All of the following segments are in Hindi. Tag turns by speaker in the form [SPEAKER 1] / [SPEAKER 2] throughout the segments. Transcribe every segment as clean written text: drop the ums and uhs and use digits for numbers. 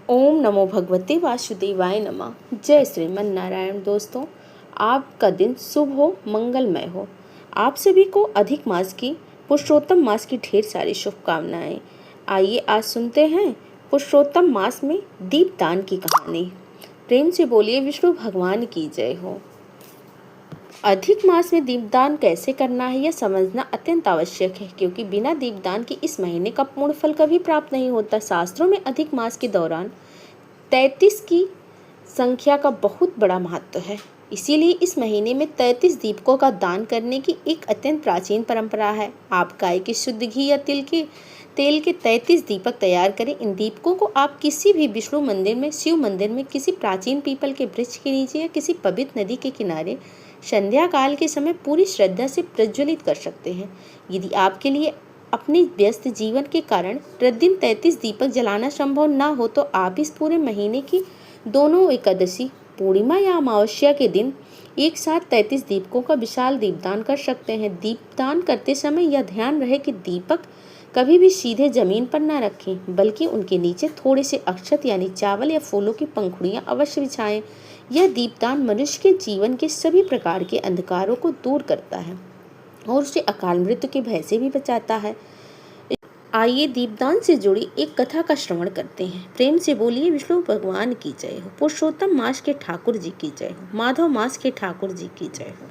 [SPEAKER 1] ओम नमो भगवते वासुदेवाय नमः। जय श्रीमन नारायण। दोस्तों, आपका दिन शुभ हो, मंगलमय हो। आप सभी को अधिक मास की, पुरुषोत्तम मास की ढेर सारी शुभकामनाएं। आइए आज सुनते हैं पुरुषोत्तम मास में दीपदान की कहानी। प्रेम से बोलिए विष्णु भगवान की जय हो। अधिक मास में दीपदान कैसे करना है यह समझना अत्यंत आवश्यक है, क्योंकि बिना दीपदान के इस महीने का पूर्ण फल कभी प्राप्त नहीं होता। शास्त्रों में अधिक मास के दौरान 33 की संख्या का बहुत बड़ा महत्व है। इसीलिए इस महीने में 33 दीपकों का दान करने की एक अत्यंत प्राचीन परंपरा है। आप गाय के शुद्ध घी या तेल के 33 दीपक तैयार करें। इन दीपकों को आप किसी भी विष्णु मंदिर में, शिव मंदिर में, किसी प्राचीन पीपल के वृक्ष के नीचे या किसी पवित्र नदी के किनारे संध्या काल के समय पूरी श्रद्धा से प्रज्वलित कर सकते हैं। यदि आपके लिए अपने व्यस्त जीवन के कारण प्रतिदिन 33 दीपक जलाना संभव न हो तो आप इस पूरे महीने की दोनों एकादशी, पूर्णिमा या अमावस्या के दिन एक साथ 33 दीपकों का विशाल दीपदान कर सकते हैं। दीपदान करते समय यह ध्यान रहे कि दीपक कभी भी सीधे जमीन पर न रखें, बल्कि उनके नीचे थोड़े से अक्षत यानी चावल या फूलों की पंखुड़ियां अवश्य बिछाएं। यह दीपदान मनुष्य के जीवन के सभी प्रकार के अंधकारों को दूर करता है और उसे अकाल मृत्यु के भय से भी बचाता है। आइए दीपदान से जुड़ी एक कथा का श्रवण करते हैं। प्रेम से बोलिए विष्णु भगवान की जय हो। पुरुषोत्तम मास के ठाकुर जी की जय हो। माधव मास के ठाकुर जी की जय हो।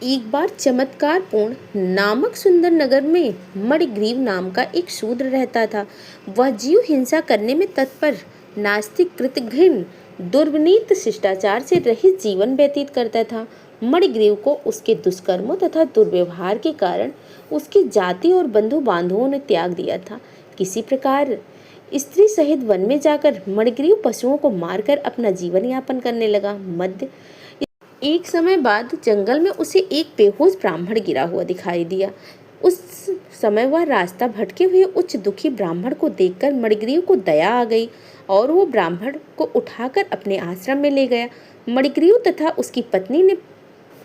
[SPEAKER 1] एक बार चमत्कार पूर्ण नामक सुंदर नगर में मणिग्रीव नाम का एक शूद्र रहता था। वह जीव हिंसा करने में तत्पर, नास्तिक, कृतघ्न, दुर्विनीत, शिष्टाचार से रहित जीवन व्यतीत करता था। मणिग्रीव को उसके दुष्कर्मों तथा दुर्व्यवहार के कारण उसकी जाति और बंधु बांधवों ने त्याग दिया था। किसी प्रकार स्त्री सहित वन में जाकर मणिग्रीव पशुओं को मारकर अपना जीवन यापन करने लगा। एक समय बाद जंगल में उसे एक बेहोश ब्राह्मण गिरा हुआ दिखाई दिया। उस समय वह रास्ता भटके हुए उच्च दुखी ब्राह्मण को देखकर मणिग्रीव को दया आ गई और वो ब्राह्मण को उठाकर अपने आश्रम में ले गया। मणिग्रीव तथा उसकी पत्नी ने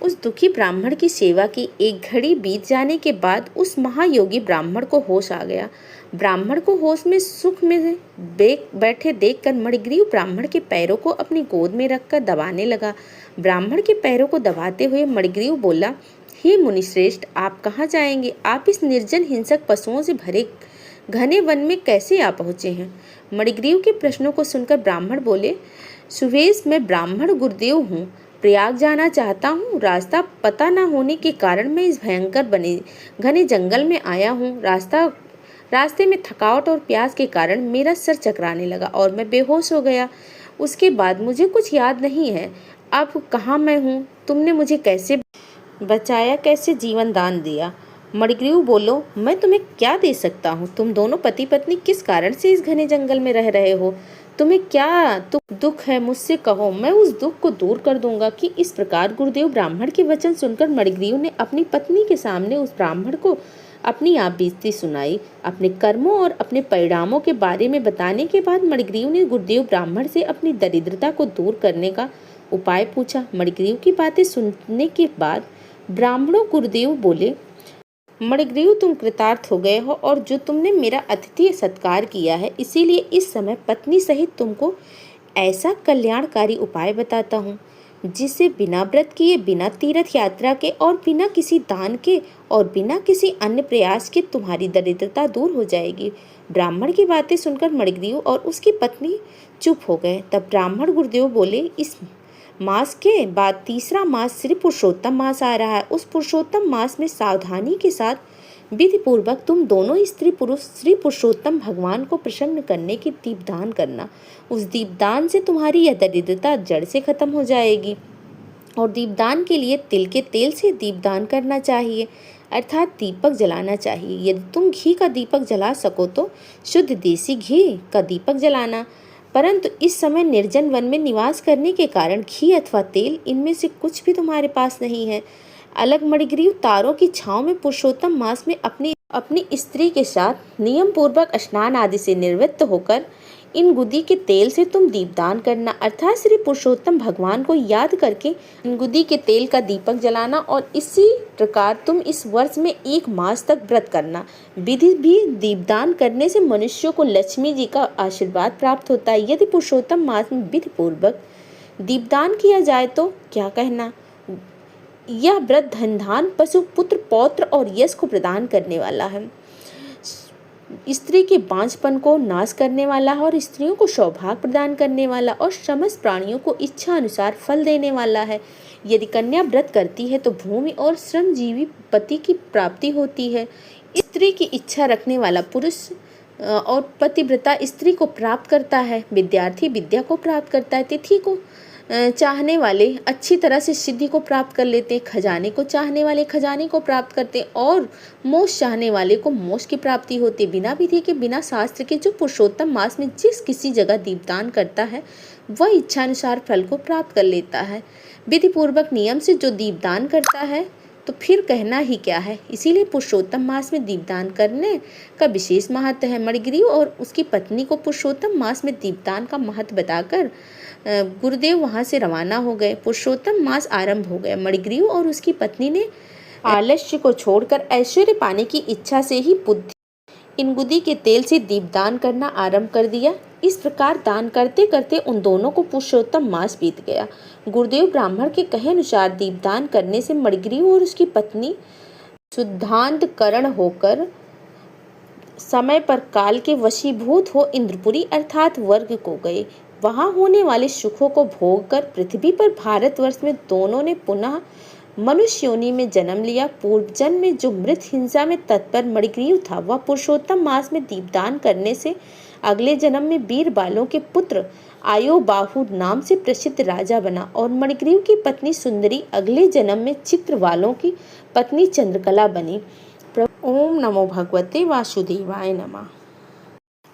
[SPEAKER 1] उस दुखी ब्राह्मण की सेवा की। एक घड़ी बीत जाने के बाद उस महायोगी ब्राह्मण को होश आ गया। ब्राह्मण को होश में सुख में बैठे देखकर मणिग्रीव ब्राह्मण के पैरों को अपनी गोद में रखकर दबाने लगा। ब्राह्मण के पैरों को दबाते हुए मणिग्रीव बोला, हे मुनिश्रेष्ठ, आप कहाँ जाएंगे? आप इस निर्जन हिंसक पशुओं से भरे घने वन में कैसे आ पहुँचे हैं? मणिग्रीव के प्रश्नों को सुनकर ब्राह्मण बोले, सुवेश, मैं ब्राह्मण गुरुदेव हूँ, प्रयाग जाना चाहता हूँ। रास्ता पता न होने के कारण मैं इस भयंकर घने जंगल में आया हूँ। रास्ते में थकावट और प्यास के कारण मेरा सर चकराने लगा और मैं बेहोश हो गया। उसके बाद मुझे कुछ याद नहीं है। अब कहाँ मैं हूँ? तुमने मुझे कैसे बचाया, कैसे जीवन दान दिया? मणिग्रीव बोलो, मैं तुम्हें क्या दे सकता हूँ? तुम दोनों पति पत्नी किस कारण से इस घने जंगल में रह रहे हो? तुम्हें क्या दुख है? मुझसे कहो, मैं उस दुख को दूर कर दूंगा। कि इस प्रकार गुरुदेव ब्राह्मण के वचन सुनकर मणिग्रीव ने अपनी पत्नी के सामने उस ब्राह्मण को अपनी आप बीतती सुनाई। अपने कर्मों और अपने परिणामों के बारे में बताने के बाद मणिग्रीव ने गुरुदेव ब्राह्मण से अपनी दरिद्रता को दूर करने का उपाय पूछा। मणिग्रीव की बातें सुनने के बाद ब्राह्मणों गुरुदेव बोले, मणिग्रीव, तुम कृतार्थ हो गए हो और जो तुमने मेरा अतिथि सत्कार किया है, इसीलिए इस समय पत्नी सहित तुमको ऐसा कल्याणकारी उपाय बताता हूँ जिससे बिना व्रत किए, बिना तीर्थ यात्रा के और बिना किसी दान के और बिना किसी अन्य प्रयास के तुम्हारी दरिद्रता दूर हो जाएगी। ब्राह्मण की बातें सुनकर मणिग्रीव और उसकी पत्नी चुप हो गए। तब ब्राह्मण गुरुदेव बोले, इस मास के बाद तीसरा मास श्री पुरुषोत्तम मास आ रहा है। उस पुरुषोत्तम मास में सावधानी के साथ विधि पूर्वक तुम दोनों स्त्री पुरुष श्री पुरुषोत्तम भगवान को प्रसन्न करने की दीपदान करना। उस दीपदान से तुम्हारी यह दरिद्रता जड़ से खत्म हो जाएगी। और दीपदान के लिए तिल के तेल से दीपदान करना चाहिए, अर्थात दीपक जलाना चाहिए। यदि तुम घी का दीपक जला सको तो शुद्ध देसी घी का दीपक जलाना, परंतु इस समय निर्जन वन में निवास करने के कारण घी अथवा तेल इनमें से कुछ भी तुम्हारे पास नहीं है। अलग मणिग्रीव तारों की छांव में पुरुषोत्तम मास में अपनी स्त्री के साथ नियम पूर्वक स्नान आदि से निवृत्त होकर इन गुदी के तेल से तुम दीपदान करना, अर्थात श्री पुरुषोत्तम भगवान को याद करके इन गुदी के तेल का दीपक जलाना और इसी प्रकार तुम इस वर्ष में 1 मास तक व्रत करना। विधि भी दीपदान करने से मनुष्यों को लक्ष्मी जी का आशीर्वाद प्राप्त होता है। यदि पुरुषोत्तम मास में विधि पूर्वक दीपदान किया जाए तो क्या कहना। यह व्रत धन धान पशु पुत्र पौत्र और यश को प्रदान करने वाला है, स्त्री के बांझपन को नाश करने वाला है और स्त्रियों को सौभाग्य प्रदान करने वाला और समस्त प्राणियों को इच्छा अनुसार फल देने वाला है। यदि कन्या व्रत करती है तो भूमि और श्रमजीवी पति की प्राप्ति होती है। स्त्री की इच्छा रखने वाला पुरुष और पतिव्रता स्त्री को प्राप्त करता है। विद्यार्थी विद्या को प्राप्त करता है। तिथि को चाहने वाले अच्छी तरह से सिद्धि को प्राप्त कर लेते हैं। खजाने को चाहने वाले खजाने को प्राप्त करते हैं और मोक्ष चाहने वाले को मोक्ष की प्राप्ति होती है। बिना विधि के बिना शास्त्र के जो पुरुषोत्तम मास में जिस किसी जगह दीपदान करता है वह इच्छानुसार फल को प्राप्त कर लेता है। विधि पूर्वक नियम से जो दीपदान करता है तो फिर कहना ही क्या है। इसीलिए पुरुषोत्तम मास में दीपदान करने का विशेष महत्व है। मणिग्रीव और उसकी पत्नी को पुरुषोत्तम मास में दीपदान का महत्व बताकर गुरुदेव वहां से रवाना हो गए। पुरुषोत्तम मास आरंभ हो गया। मणिग्रीव और उसकी पत्नी ने आलस्य को छोड़कर ऐश्वर्य पाने की इच्छा से ही बुद्धि इन गुदी के तेल से दीपदान करना आरंभ कर दिया। इस प्रकार दान करते करते उन दोनों को पुरुषोत्तम मास बीत गया। गुरुदेव ब्राह्मण के कहे अनुसार दीपदान करने से मणिग्रीव और उसकी पत्नी शुद्धांतकरण होकर समय पर काल के वशीभूत हो इंद्रपुरी अर्थात वर्ग को गए। वहां होने वाले सुखों को भोग कर पृथ्वी पर भारतवर्ष में दोनों ने पुनः मनुष्य योनि में जन्म लिया। पूर्व जन्म में जो मृत हिंसा में तत्पर मणिग्रीव था वह पुरुषोत्तम मास में दीपदान करने से अगले जन्म में वीर बालों के पुत्र आयोबाहु नाम से प्रसिद्ध राजा बना और मणिग्रीव की पत्नी सुंदरी अगले जन्म में चित्रवालों की पत्नी चंद्रकला बनी। ओम नमो भगवते वासुदेवाय नमः।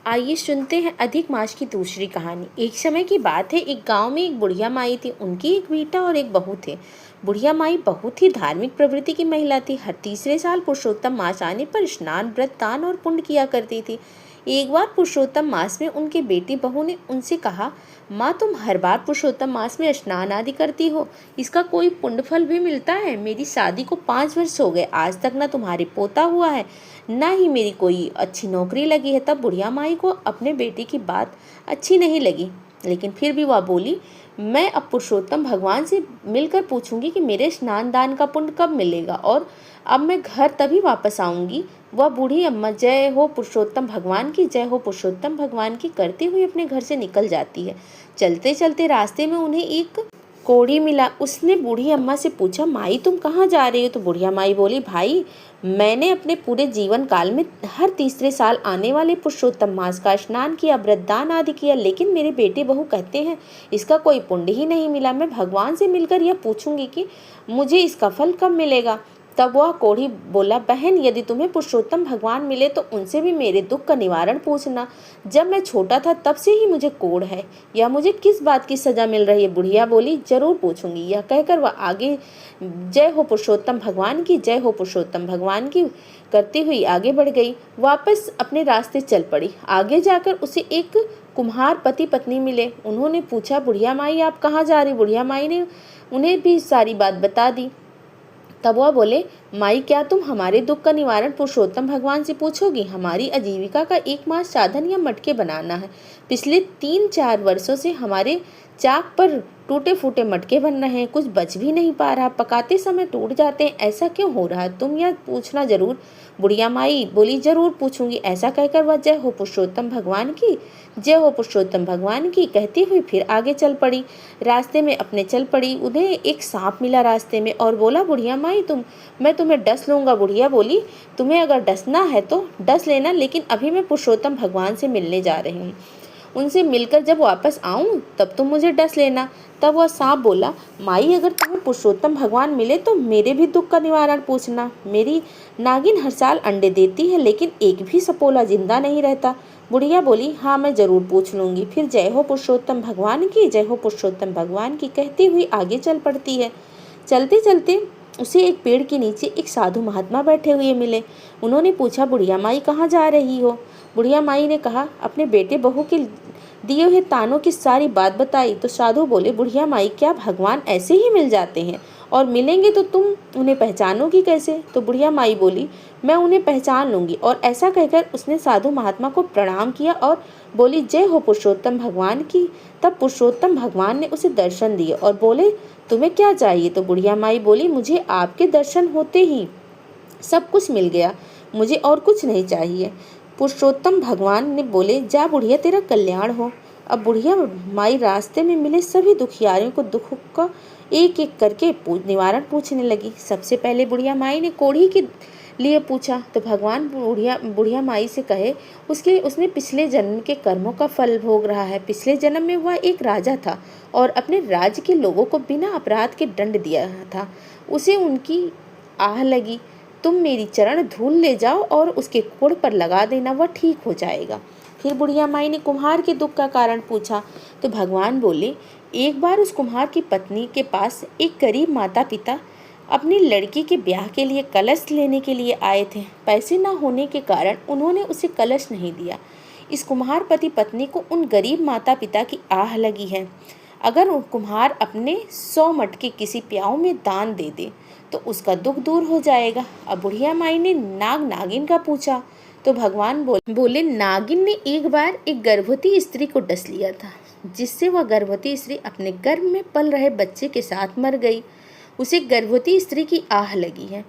[SPEAKER 1] आइए सुनते हैं अधिक मास की दूसरी कहानी। एक समय की बात है, एक गांव में एक बुढ़िया माई थी। उनकी एक बेटा और एक बहू थे। बुढ़िया माई बहुत ही धार्मिक प्रवृत्ति की महिला थी। हर तीसरे साल पुरुषोत्तम मास आने पर स्नान व्रत दान और पुण्य किया करती थी। एक बार पुरुषोत्तम मास में उनके बेटी बहू ने उनसे कहा, माँ तुम हर बार पुरुषोत्तम मास में स्नान आदि करती हो, इसका कोई पुण्य फल भी मिलता है? मेरी शादी को 5 वर्ष हो गए, आज तक न तुम्हारे पोता हुआ है न ही मेरी कोई अच्छी नौकरी लगी है। तब बुढ़िया माई को अपने बेटे की बात अच्छी नहीं लगी, लेकिन फिर भी वह बोली, मैं अब पुरुषोत्तम भगवान से मिलकर पूछूंगी कि मेरे स्नान दान का पुण्य कब मिलेगा और अब मैं घर तभी वापस आऊंगी। वह बूढ़ी अम्मा जय हो पुरुषोत्तम भगवान की, जय हो पुरुषोत्तम भगवान की करते हुए अपने घर से निकल जाती है। चलते चलते रास्ते में उन्हें एक कोढ़ी मिला। उसने बूढ़ी अम्मा से पूछा, माई तुम कहाँ जा रही हो? तो बुढ़िया माई बोली, भाई मैंने अपने पूरे जीवन काल में हर तीसरे साल आने वाले पुरुषोत्तम मास का स्नान किया, व्रत दान आदि किया, लेकिन मेरे बेटे बहू कहते हैं इसका कोई पुण्य ही नहीं मिला। मैं भगवान से मिलकर यह पूछूंगी कि मुझे इसका फल कब मिलेगा। तब वह कोढ़ी बोला, बहन यदि तुम्हें पुरुषोत्तम भगवान मिले तो उनसे भी मेरे दुख का निवारण पूछना। जब मैं छोटा था तब से ही मुझे कोढ़ है, यह मुझे किस बात की सजा मिल रही है? बुढ़िया बोली, जरूर पूछूंगी। यह कहकर वह आगे जय हो पुरुषोत्तम भगवान की, जय हो पुरुषोत्तम भगवान की करती हुई आगे बढ़ गई। वापस अपने रास्ते चल पड़ी। आगे जाकर उसे एक कुम्हार पति पत्नी मिले। उन्होंने पूछा, बुढ़िया माई आप कहाँ जा रही? बुढ़िया माई ने उन्हें भी सारी बात बता दी। तब वह बोले, माई क्या तुम हमारे दुख का निवारण पुरुषोत्तम भगवान से पूछोगी? हमारी आजीविका का एकमात्र साधन या मटके बनाना है। पिछले 3-4 वर्षों से हमारे चाक पर टूटे फूटे मटके बन रहे हैं, कुछ बच भी नहीं पा रहा, पकाते समय टूट जाते हैं, ऐसा क्यों हो रहा है? तुम यह पूछना जरूर। बुढ़िया माई बोली, जरूर पूछूंगी। ऐसा कहकर वह जय हो पुरुषोत्तम भगवान की, जय हो पुरुषोत्तम भगवान की कहती हुई फिर आगे चल पड़ी। रास्ते में अपने चल पड़ी। उन्हें एक सांप मिला रास्ते में और बोला, बुढ़िया माई मैं तुम्हें डस लूंगा। बुढ़िया बोली, तुम्हें अगर डसना है तो डस लेना, लेकिन अभी मैं पुरुषोत्तम भगवान से मिलने जा रही हूँ। उनसे मिलकर जब वापस आऊं तब तुम मुझे डस लेना। तब वह सांप बोला, माई अगर तुम्हें पुरुषोत्तम भगवान मिले तो मेरे भी दुख का निवारण पूछना। मेरी नागिन हर साल अंडे देती है, लेकिन एक भी सपोला जिंदा नहीं रहता। बुढ़िया बोली, हाँ मैं जरूर पूछ लूंगी। फिर जय हो पुरुषोत्तम भगवान की, जय हो पुरुषोत्तम भगवान की कहती हुई आगे चल पड़ती है। चलते चलते उसे एक पेड़ के नीचे एक साधु महात्मा बैठे हुए मिले। उन्होंने पूछा, बुढ़िया माई कहाँ जा रही हो? बुढ़िया माई ने कहा, अपने बेटे बहू के दिए हुए तानों की सारी बात बताई तो साधु बोले, बुढ़िया माई क्या भगवान ऐसे ही मिल जाते हैं, और मिलेंगे तो तुम उन्हें पहचानोगी कैसे? तो बुढ़िया माई बोली, मैं उन्हें पहचान लूंगी। और ऐसा कहकर उसने साधु महात्मा को प्रणाम किया और बोली, जय हो पुरुषोत्तम भगवान की। तब पुरुषोत्तम भगवान ने उसे दर्शन दिए और बोले, तुम्हें क्या चाहिए? तो बुढ़िया माई बोली, मुझे आपके दर्शन होते ही सब कुछ मिल गया, मुझे और कुछ नहीं चाहिए। पुरुषोत्तम भगवान ने बोले, जा बुढ़िया, तेरा कल्याण हो। अब बुढ़िया माई रास्ते में मिले सभी दुखियारियों को दुख का एक एक करके निवारण पूछने लगी। सबसे पहले बुढ़िया माई ने कोढ़ी के लिए पूछा तो भगवान बुढ़िया माई से कहे, उसने पिछले जन्म के कर्मों का फल भोग रहा है। पिछले जन्म में वह एक राजा था और अपने राज्य के लोगों को बिना अपराध के दंड दिया था। उसे उनकी आह लगी, तुम मेरी चरण धूल ले जाओ और उसके कोढ़ पर लगा देना, वह ठीक हो जाएगा। फिर बुढ़िया माई ने कुम्हार के दुख का कारण पूछा तो भगवान बोले, एक बार उस कुम्हार की पत्नी के पास एक गरीब माता पिता अपनी लड़की के ब्याह के लिए कलश लेने के लिए आए थे। पैसे न होने के कारण उन्होंने उसे कलश नहीं दिया। इस कुम्हार पति पत्नी को उन गरीब माता पिता की आह लगी है। अगर कुम्हार अपने 100 मटके किसी प्याऊ में दान दे दे तो उसका दुख दूर हो जाएगा। अब बुढ़िया माई ने नाग नागिन का पूछा तो भगवान बोले, नागिन ने एक बार एक गर्भवती स्त्री को डस लिया था, जिससे वह गर्भवती स्त्री अपने गर्भ में पल रहे बच्चे के साथ मर गई। उसे गर्भवती स्त्री की आह लगी है।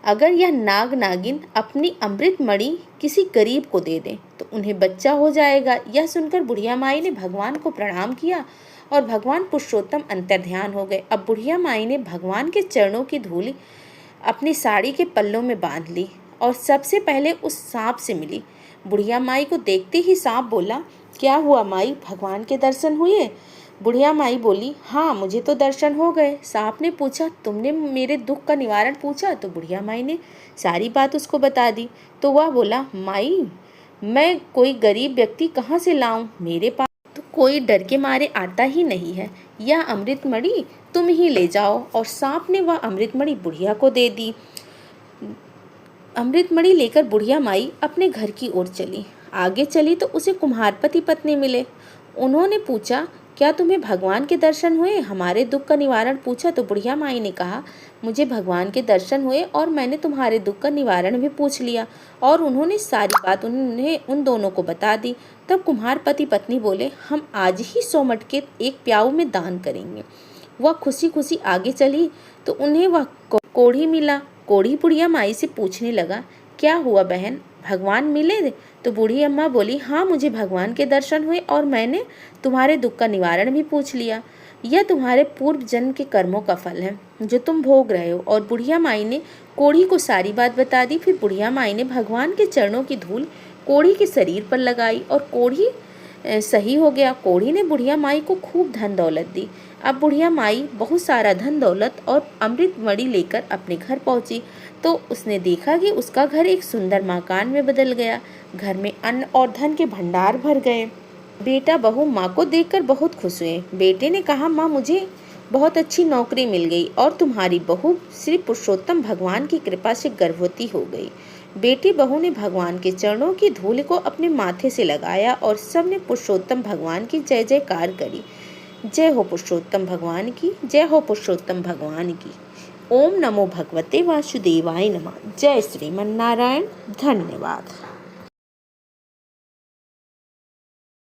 [SPEAKER 1] अगर यह नाग नागिन अपनी अमृत मणि किसी गरीब को दे दे तो उन्हें बच्चा हो जाएगा। यह सुनकर बुढ़िया माई ने भगवान को प्रणाम किया और भगवान पुरुषोत्तम अंतर्ध्यान हो गए। अब बुढ़िया माई ने भगवान के चरणों की धूल अपनी साड़ी के पल्लों में बांध ली और सबसे पहले उस सांप से मिली। बुढ़िया माई को देखते ही सांप बोला, क्या हुआ माई, भगवान के दर्शन हुए? बुढ़िया माई बोली, हाँ मुझे तो दर्शन हो गए। सांप ने पूछा, तुमने मेरे दुख का निवारण पूछा? तो बुढ़िया माई ने सारी बात उसको बता दी। तो वह बोला, माई मैं कोई गरीब व्यक्ति कहाँ से लाऊं, मेरे पास तो कोई डर के मारे आता ही नहीं है। यह अमृतमणि तुम ही ले जाओ। और सांप ने वह अमृतमणि बुढ़िया को दे दी। अमृतमणि लेकर बुढ़िया माई अपने घर की ओर चली। आगे चली तो उसे कुम्हार पति पत्नी मिले। उन्होंने पूछा, क्या तुम्हें भगवान के दर्शन हुए? हमारे दुख का निवारण पूछा। तो बुढ़िया माई ने कहा, मुझे भगवान के दर्शन हुए और मैंने तुम्हारे दुख का निवारण भी पूछ लिया। और उन्होंने सारी बात उन दोनों को बता दी। तब कुम्हार पति पत्नी बोले, हम आज ही 100 मटके एक प्याऊ में दान करेंगे। वह खुशी खुशी आगे चली तो उन्हें वह कोढ़ी मिला। कोढ़ी बुढ़िया माई से पूछने लगा, क्या हुआ बहन, भगवान मिले? तो बूढ़ी अम्मा बोली, हाँ मुझे भगवान के दर्शन हुए और मैंने तुम्हारे दुख का निवारण भी पूछ लिया। यह तुम्हारे पूर्व जन्म के कर्मों का फल है जो तुम भोग रहे हो। और बुढ़िया माई ने कोढ़ी को सारी बात बता दी। फिर बुढ़िया माई ने भगवान के चरणों की धूल कोढ़ी के शरीर पर लगाई और कोढ़ी सही हो गया। कोढ़ी ने बुढ़िया माई को खूब धन दौलत दी। अब बुढ़िया माई बहुत सारा धन दौलत और अमृत मणि लेकर अपने घर पहुंची तो उसने देखा कि उसका घर एक सुंदर मकान में बदल गया। घर में अन्न और धन के भंडार भर गए। बेटा बहू माँ को देखकर बहुत खुश हुए। बेटे ने कहा, माँ मुझे बहुत अच्छी नौकरी मिल गई और तुम्हारी बहू श्री पुरुषोत्तम भगवान की कृपा से गर्भवती हो गई। बेटी बहू ने भगवान के चरणों की धूल को अपने माथे से लगाया और सबने पुरुषोत्तम भगवान की जय जयकार करी। जय हो पुरुषोत्तम भगवान की, जय हो पुरुषोत्तम भगवान की। ओम नमो भगवते वासुदेवाय नमः। जय श्रीमन नारायण। धन्यवाद।